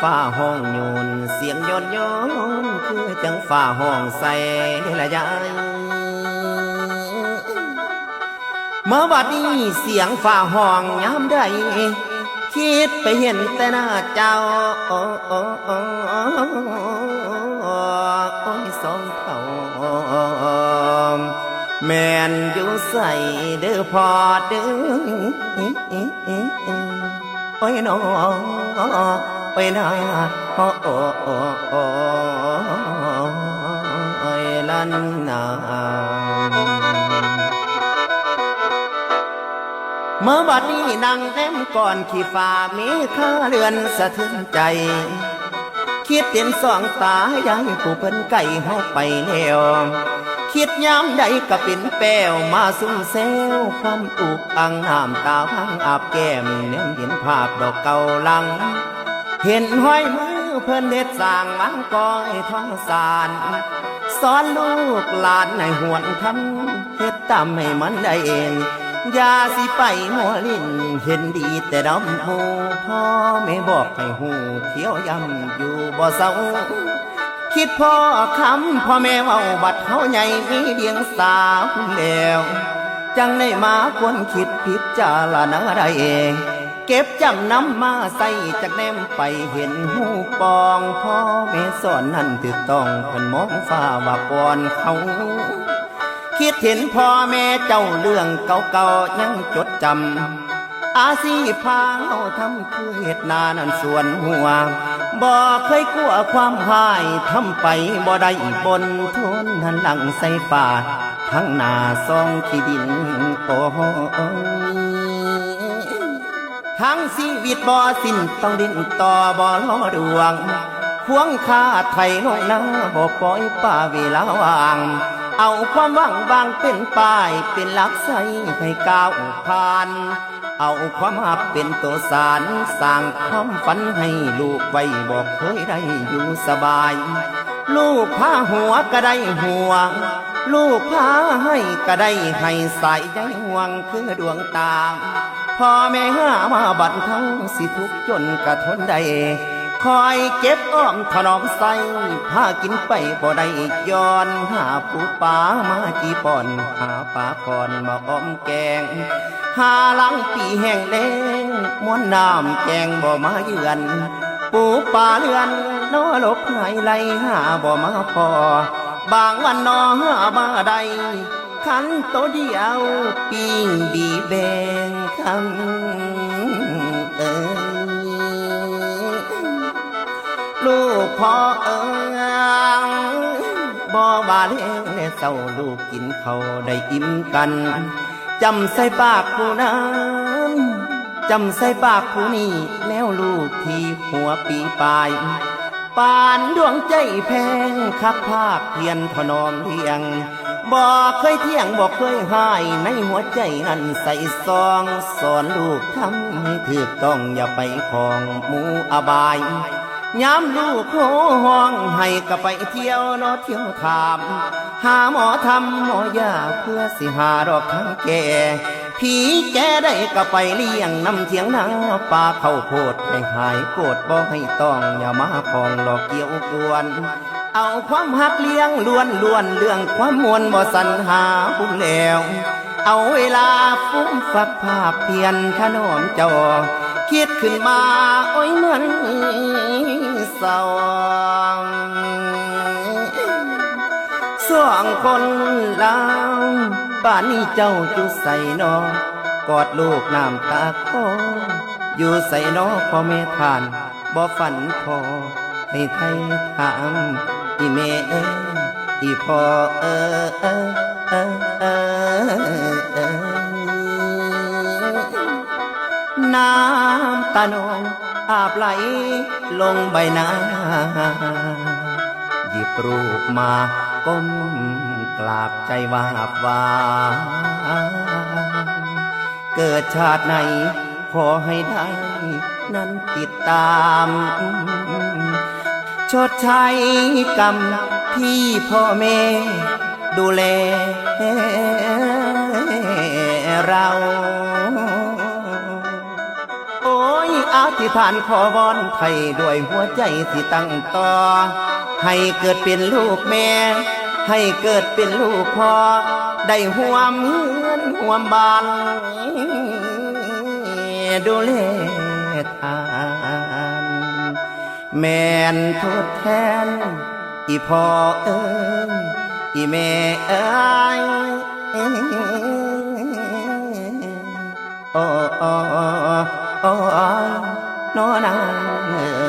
ฟ้าห้องโยนเสียงโยนโยนคือจังฟ้าห้องใส่ละยายเมื่อบัดนี้เสียงฟ้าห้องยามใดคิดไปเห็นแต่หน้าเจ้าโอ้ยสองเท่าแม่นอยู่ใส่เด้อพอเด้อโอ้ยน้องโอ้ยนาโอ้ยลันนาเมื่อบัดนี้นั่งแนมก่อนขี้ฟ้ามีข้าเรือนสะเทือนใจคิดเห็นสองตายายผู้เพิ่นไก่เฮาไปแล้วคิดย้ำใดก็เป็นแป้วมาซุ่มเซลความอุกอังน้ำตาพังอาบแก้มเน้มเห็นภาพดอกเก่าลังเห็นห้อยมือเพิ่นเด็ดสร้างมังกอยท้องสารสอนลูกหลานให้หวนทำเฮ็ดตามให้มันได้เองอย่าสิไปหัวลิ้นเห็นดีแต่ดำหูพ่อแม่บอกให้หูเที่ยวยำอยู่บ่เศร้าคิดพ่อคำพ่อแม่เว้าบัดเฮาใหญ่มีเดียงสาวแล้วจังได้มาควรคิดพิจารณาได้เองเก็บจำนำมาใส่จากแนมไปเห็นหูปองพ่อแม่สอนนั่นถูกต้องเพิ่นมองฟ้าว่าก่อนเขาคิดเห็นพ่อแม่เจ้าเรื่องเก่าๆยังจดจำอาชีพพาเฮาทำคือเฮ็ดนานั่นส่วนหัวบ่เคยกลัวความหายทำไปบ่ได้บนทนหันหลังใส่ฟ้าทั้งหน้าซองที่ดินโอ้ทั้งชีวิตบ่สิ้นต้องดิ้นต่อบ่รอดวงควงคาไทยน้อยนาบ่ปล่อยป่าเวลาว่างเอาความหวังบางเป็นป้ายเป็นหลักใส่ให้ก้าวผ่านเอาความหักเป็นตัวสารสร้างความฝันให้ลูกไว้บอกเคยได้อยู่สบายลูกพาหัวก็ได้หัวลูกพาให้ก็ได้ให้ใส่ใจห่วงคือดวงตาพ่อแม่หามาบัดเท่าสิทุกจนกระทนได้คอยเก็บอ้อมถนอมใส่พากินไปบ่ได้ย้อนหาปูป่ามาจีป่อนหาปลาก่อนมาอ้อมแกงหาหลังปีแห้งแล้งม้วนน้ำแกงบ่มาเยือนปูป่าเลือนนอลบหายไหลหาบ่มาพอบางวันนอหามาใดขันโตเดียวปิ้งบีแบงคำลูกพ่อบ่บาเลี้ยงและเศร้าลูกกินเขาได้อิ่มกันจำใส่ปากผู้นั้นจำใส่ปากผู้นี้แล้วลูกที่หัวปีปลายปานดวงใจแพงคักภาคเพียนถนอมเลี้ยงบ่เคยเที่ยงบ่เคยหายในหัวใจนั้นใส่ซองสอนลูกทำให้ถูกต้องอย่าไปของหมู่อบายย้ำลูกโหห้องให้ก็ไปเที่ยวเนาะเที่ยวถามหาหมอทำหมอยาเพื่อสิหาดอกทั้งแก่ผีแก่ได้ก็ไปเลี้ยงน้ำเถียงนาป่าเข้าโพดให้หายโกรธบ่ให้ต้องอย่ามาพองหลอกเกี่ยวกวนเอาความหักเลี้ยงล้วนเรื่องความมวลบ่สัญหาบุญแล้วเอาเวลาฟุ้งฝักภาพเพียนขนมจอคิดขึ้นมาโอ้ยเหมือนสองสองคนลาวป่านนี้เจ้าจุใส่นอกอดลูกน้ำตาคออยู่ใส่นอพ่อแม่ทานบ่ฝันพอให้ไทยถามอีแม่อีพ่อน้ำตาหนองอาบไหลลงใบหน้าหยิบรูปมาก้มกราบใจวาบวาเกิดชาติไหนขอให้ได้นั้นติดตามชดใช้กรรมที่พ่อแม่ดูแลเราโอ้ยอา ธิษฐานขอวอนไทยด้วยหัวใจที่ตั้งต่อให้เกิดเป็นลูกแม่ให้เกิดเป็นลูกพ่อได้ห่วมเฮือนห่วมบ้านดูแลทานแม่นทดแทนอีพ่อเอ้ยอีแม่เอ้ยโอ้โอ้โอ้นอนางเอ้